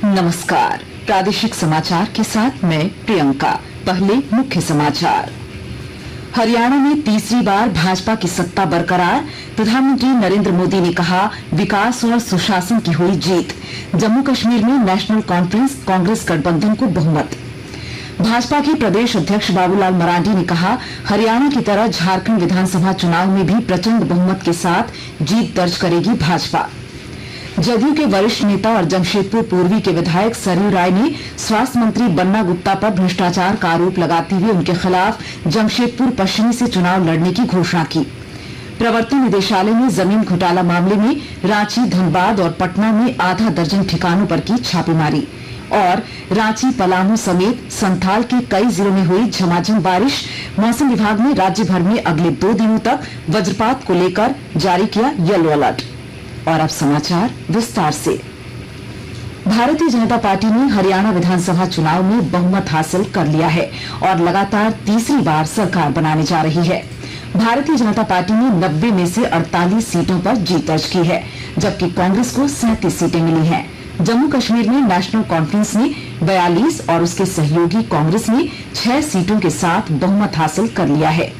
नमस्कार, प्रादेशिक समाचार के साथ मैं प्रियंका। पहले मुख्य समाचार। हरियाणा में तीसरी बार भाजपा की सत्ता बरकरार। प्रधानमंत्री नरेंद्र मोदी ने कहा, विकास और सुशासन की हुई जीत। जम्मू कश्मीर में नेशनल कॉन्फ्रेंस कांग्रेस गठबंधन को बहुमत। भाजपा के प्रदेश अध्यक्ष बाबूलाल मरांडी ने कहा, हरियाणा की तरह झारखंड विधानसभा चुनाव में भी प्रचंड बहुमत के साथ जीत दर्ज करेगी भाजपा। जदयू के वरिष्ठ नेता और जमशेदपुर पूर्वी के विधायक सरयू राय ने स्वास्थ्य मंत्री बन्ना गुप्ता पर भ्रष्टाचार का आरोप लगाते हुए उनके खिलाफ जमशेदपुर पश्चिमी से चुनाव लड़ने की घोषणा की। प्रवर्तन निदेशालय ने जमीन घोटाला मामले में रांची, धनबाद और पटना में आधा दर्जन ठिकानों पर की छापेमारी। और रांची, पलामू समेत संथाल के कई जिलों में हुई झमाझम बारिश। मौसम विभाग ने राज्य भर में अगले 2 दिनों तक वज्रपात को लेकर जारी किया येलो अलर्ट। और अब समाचार विस्तार से। भारतीय जनता पार्टी ने हरियाणा विधानसभा चुनाव में बहुमत हासिल कर लिया है और लगातार तीसरी बार सरकार बनाने जा रही है। भारतीय जनता पार्टी ने 90 में से 48 सीटों पर जीत दर्ज की है, जबकि कांग्रेस को 37 सीटें मिली हैं। जम्मू कश्मीर में नेशनल कॉन्फ्रेंस ने 42 और उसके सहयोगी कांग्रेस ने 6 सीटों के साथ बहुमत हासिल कर लिया है।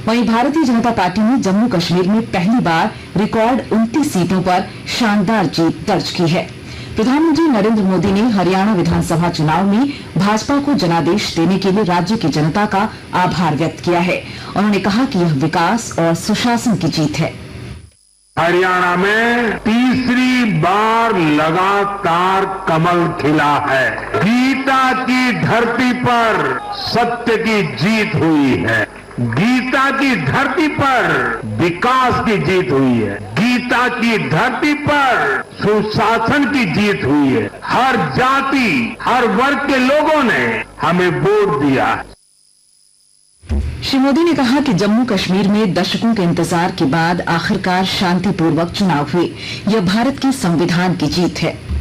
वहीं भारतीय जनता पार्टी ने जम्मू कश्मीर में पहली बार रिकॉर्ड 29 सीटों पर शानदार जीत दर्ज की है। प्रधानमंत्री नरेंद्र मोदी ने हरियाणा विधानसभा चुनाव में भाजपा को जनादेश देने के लिए राज्य की जनता का आभार व्यक्त किया है। उन्होंने कहा कि यह विकास और सुशासन की जीत है। हरियाणा में तीसरी बार लगातार कमल खिला है। गीता की धरती पर सत्य की जीत हुई है। गीता की धरती पर विकास की जीत हुई है। गीता की धरती पर सुशासन की जीत हुई है। हर जाति, हर वर्ग के लोगों ने हमें वोट दिया है। श्री मोदी ने कहा कि जम्मू कश्मीर में दशकों के इंतजार के बाद आखिरकार शांतिपूर्वक चुनाव हुए। यह भारत के संविधान की जीत है।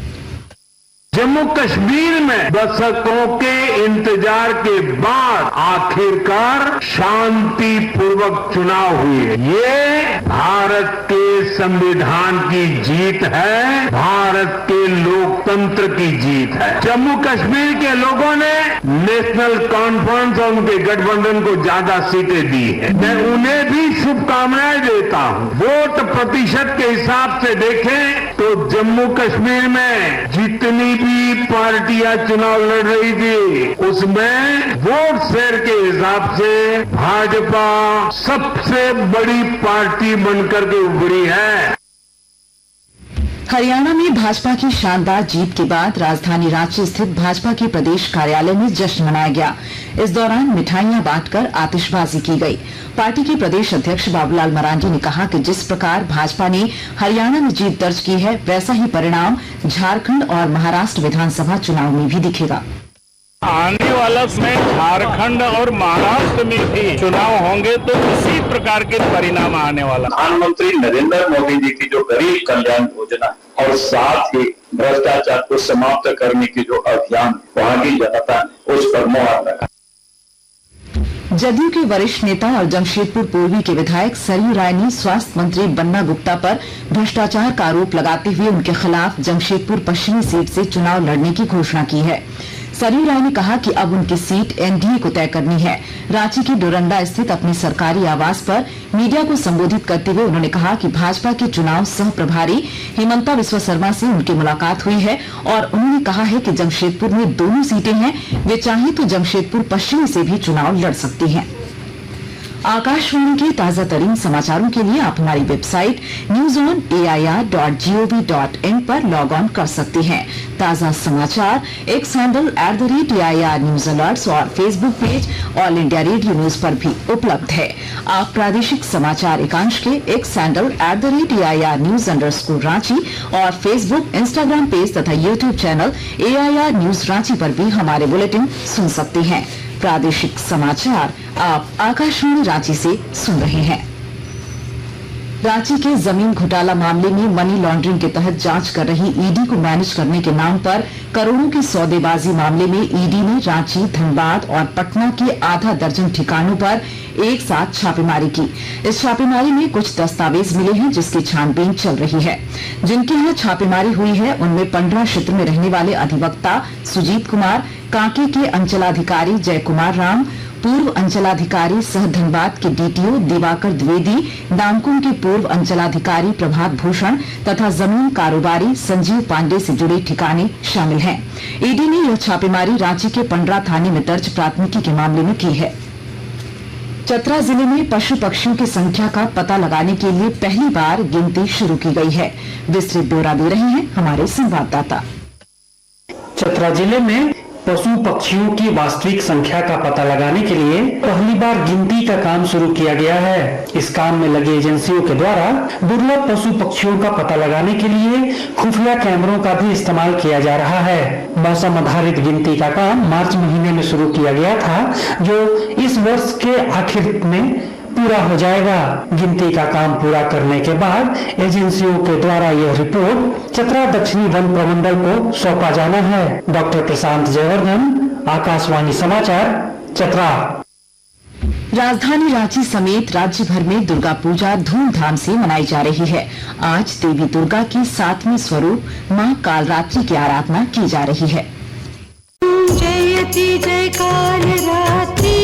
जम्मू कश्मीर में दशकों के इंतजार के बाद आखिरकार शांतिपूर्वक चुनाव हुए। ये भारत के संविधान की जीत है, भारत के लोकतंत्र की जीत है। जम्मू कश्मीर के लोगों ने नेशनल कॉन्फ्रेंस और उनके गठबंधन को ज्यादा सीटें दी है। मैं उन्हें भी शुभकामनाएं देता हूं। वोट प्रतिशत के हिसाब से देखें तो जम्मू कश्मीर में जितनी भी पार्टियां चुनाव लड़ रही थी, उसमें वोट शेयर के हिसाब से भाजपा सबसे बड़ी पार्टी बनकर के उभरी है। हरियाणा में भाजपा की शानदार जीत के बाद राजधानी रांची स्थित भाजपा के प्रदेश कार्यालय में जश्न मनाया गया। इस दौरान मिठाइयां बांटकर आतिशबाजी की गई। पार्टी के प्रदेश अध्यक्ष बाबूलाल मरांडी ने कहा कि जिस प्रकार भाजपा ने हरियाणा में जीत दर्ज की है, वैसा ही परिणाम झारखंड और महाराष्ट्र विधानसभा चुनाव में भी दिखेगा। आने वाला समय झारखंड और महाराष्ट्र में भी चुनाव होंगे तो इसी प्रकार के परिणाम आने वाला। प्रधानमंत्री नरेंद्र मोदी जी की जो गरीब कल्याण योजना और साथ ही भ्रष्टाचार को समाप्त करने की जो अभियान वहां की जनता ने उस पर मुहर लगा। जदयू के वरिष्ठ नेता और जमशेदपुर पूर्वी के विधायक सरयू राय ने स्वास्थ्य मंत्री बन्ना गुप्ता पर भ्रष्टाचार का आरोप लगाते हुए उनके खिलाफ जमशेदपुर पश्चिमी सीट से चुनाव लड़ने की घोषणा की है। सरयू राय ने कहा कि अब उनकी सीट एनडीए को तय करनी है। रांची के डोरंडा स्थित अपने सरकारी आवास पर मीडिया को संबोधित करते हुए उन्होंने कहा कि भाजपा के चुनाव सह प्रभारी हिमंता बिस्वा शर्मा से उनकी मुलाकात हुई है और उन्होंने कहा है कि जमशेदपुर में दोनों सीटें हैं, वे चाहें तो जमशेदपुर पश्चिमी से भी चुनाव लड़ सकती हैं। आकाशवाणी के ताजा तरीन समाचारों के लिए आप हमारी वेबसाइट newsonair.gov.in पर लॉग ऑन कर सकते हैं। ताजा समाचार X handle @AIR news alerts और Facebook page All India Radio news पर भी उपलब्ध है। आप प्रादेशिक समाचार एकांश के एक्स हैंडल @AIR न्यूज _रांची और फेसबुक, इंस्टाग्राम पेज तथा YouTube channel AIR news Ranchi पर भी हमारे बुलेटिन सुन सकते हैं। प्रादेशिक समाचार आप आकाशवाणी रांची से सुन रहे हैं। रांची के जमीन घोटाला मामले में मनी लॉन्ड्रिंग के तहत जांच कर रही ईडी को मैनेज करने के नाम पर करोड़ों की सौदेबाजी मामले में ईडी ने रांची, धनबाद और पटना के आधा दर्जन ठिकानों पर एक साथ छापेमारी की। इस छापेमारी में कुछ दस्तावेज मिले हैं जिसकी छानबीन चल रही है। जिनके यहाँ छापेमारी हुई है उनमें 15 क्षेत्र में रहने वाले अधिवक्ता सुजीत कुमार, कांके के अंचलाधिकारी जय कुमार राम, पूर्व अंचलाधिकारी सह धनबाद के डीटीओ दिवाकर द्विवेदी, नामकुम के पूर्व अंचलाधिकारी प्रभात भूषण तथा जमीन कारोबारी संजीव पांडे से जुड़े ठिकाने शामिल हैं। ईडी ने यह छापेमारी रांची के पंडरा थाने में दर्ज प्राथमिकी के मामले में की है। चतरा जिले में पशु पक्षियों की संख्या का पता लगाने के लिए पहली बार गिनती शुरू की गई है। विस्तृत ब्यौरा दे रहे हैं हमारे संवाददाता। चतरा जिले में पशु पक्षियों की वास्तविक संख्या का पता लगाने के लिए पहली बार गिनती का काम शुरू किया गया है। इस काम में लगे एजेंसियों के द्वारा दुर्लभ पशु पक्षियों का पता लगाने के लिए खुफिया कैमरों का भी इस्तेमाल किया जा रहा है। मौसम आधारित गिनती का काम मार्च महीने में शुरू किया गया था, जो इस वर्ष के आखिर में पूरा हो जाएगा। गिनती का काम पूरा करने के बाद एजेंसियों के द्वारा यह रिपोर्ट चतरा दक्षिणी वन प्रमंडल को सौंपा जाना है। डॉक्टर प्रशांत जयवर्धन, आकाशवाणी समाचार, चतरा। राजधानी रांची समेत राज्य भर में दुर्गा पूजा धूमधाम से मनाई जा रही है। आज देवी दुर्गा की 7वीं स्वरूप मां कालरात्रि की आराधना की जा रही है। जयति जय कालरात्रि।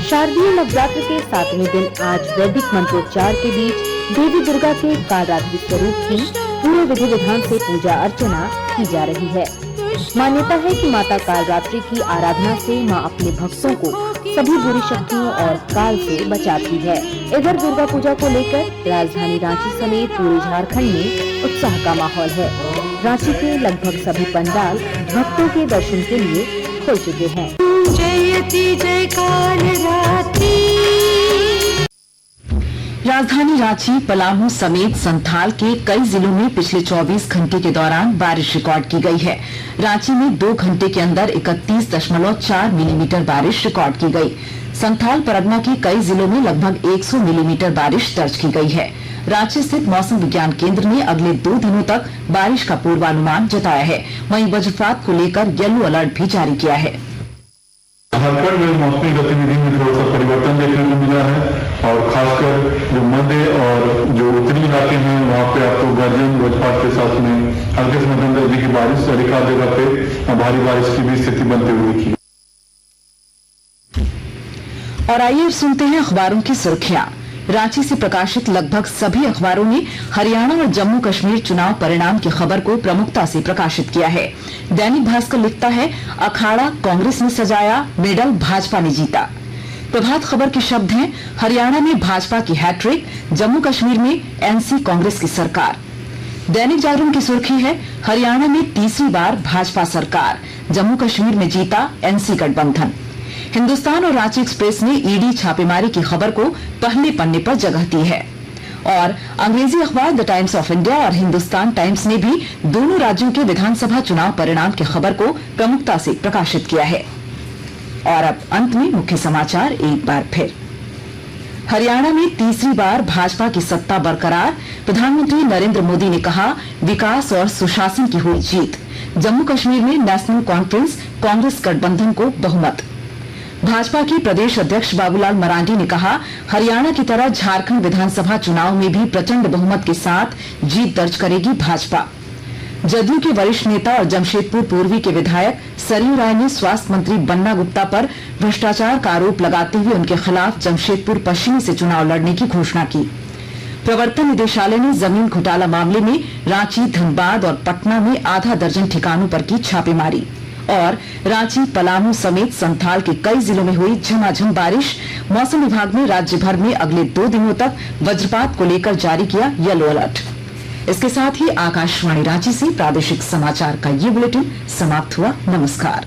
शारदीय नवरात्र के 7वें दिन आज वैदिक मंत्रोच्चार के बीच देवी दुर्गा के कालरात्रि स्वरूप की पूरे विधि विधान से पूजा अर्चना की जा रही है। मान्यता है कि माता कालरात्रि की आराधना से मां अपने भक्तों को सभी बुरी शक्तियों और काल से बचाती है। इधर दुर्गा पूजा को लेकर राजधानी रांची समेत पूरे झारखंड में उत्साह का माहौल है। रांची के लगभग सभी पंडाल भक्तों के दर्शन के लिए खुल चुके हैं। जयति जय कालरात्रि। राजधानी रांची, पलामू समेत संथाल के कई जिलों में पिछले 24 घंटे के दौरान बारिश रिकॉर्ड की गई है। रांची में 2 घंटे के अंदर 31.4 मिलीमीटर बारिश रिकॉर्ड की गई। संथाल परगना के कई जिलों में लगभग 100 मिलीमीटर बारिश दर्ज की गई है। रांची स्थित मौसम विज्ञान केंद्र ने अगले 2 दिनों तक बारिश का पूर्वानुमान जताया है। वहीं वज्रपात को लेकर येलो अलर्ट भी जारी किया है। झारखंड में मौसमी गतिविधि में थोड़ा सा परिवर्तन देखने को मिला है और खासकर जो मध्य और जो उत्तरी इलाके हैं वहाँ पे आपको गर्जन वज्रपात के साथ में हल्के से मध्यम दर्जे की बारिश और एक आध जगह पे भारी बारिश की भी स्थिति बनती हुई थी। और आइए सुनते हैं अखबारों की सुर्खियां। रांची से प्रकाशित लगभग सभी अखबारों ने हरियाणा और जम्मू कश्मीर चुनाव परिणाम की खबर को प्रमुखता से प्रकाशित किया है। दैनिक भास्कर लिखता है, अखाड़ा कांग्रेस ने सजाया, मेडल भाजपा ने जीता। प्रभात खबर के शब्द हैं, हरियाणा में भाजपा की हैट्रिक, जम्मू कश्मीर में एनसी कांग्रेस की सरकार। दैनिक जागरण की सुर्खी है, हरियाणा में तीसरी बार भाजपा सरकार, जम्मू कश्मीर में जीता एनसी गठबंधन। हिंदुस्तान और रांची एक्सप्रेस ने ईडी छापेमारी की खबर को पहले पन्ने पर जगह दी है। और अंग्रेजी अखबार द टाइम्स ऑफ इंडिया और हिंदुस्तान टाइम्स ने भी दोनों राज्यों के विधानसभा चुनाव परिणाम की खबर को प्रमुखता से प्रकाशित किया है। और अब अंत में मुख्य समाचार एक बार फिर। हरियाणा में तीसरी बार भाजपा की सत्ता बरकरार, प्रधानमंत्री नरेंद्र मोदी ने कहा, विकास और सुशासन की हुई जीत। जम्मू कश्मीर में नेशनल कॉन्फ्रेंस कांग्रेस गठबंधन को बहुमत। भाजपा के प्रदेश अध्यक्ष बाबूलाल मरांडी ने कहा, हरियाणा की तरह झारखंड विधानसभा चुनाव में भी प्रचंड बहुमत के साथ जीत दर्ज करेगी भाजपा। जदयू के वरिष्ठ नेता और जमशेदपुर पूर्वी के विधायक सरयू राय ने स्वास्थ्य मंत्री बन्ना गुप्ता पर भ्रष्टाचार का आरोप लगाते हुए उनके खिलाफ जमशेदपुर पश्चिमी से चुनाव लड़ने की घोषणा की। प्रवर्तन निदेशालय ने जमीन घोटाला मामले में रांची, धनबाद और पटना में आधा दर्जन ठिकानों पर की छापेमारी। और रांची, पलामू समेत संथाल के कई जिलों में हुई झमाझम बारिश। मौसम विभाग ने राज्य भर में अगले 2 दिनों तक वज्रपात को लेकर जारी किया येलो अलर्ट। इसके साथ ही आकाशवाणी रांची से प्रादेशिक समाचार का ये बुलेटिन समाप्त हुआ। नमस्कार।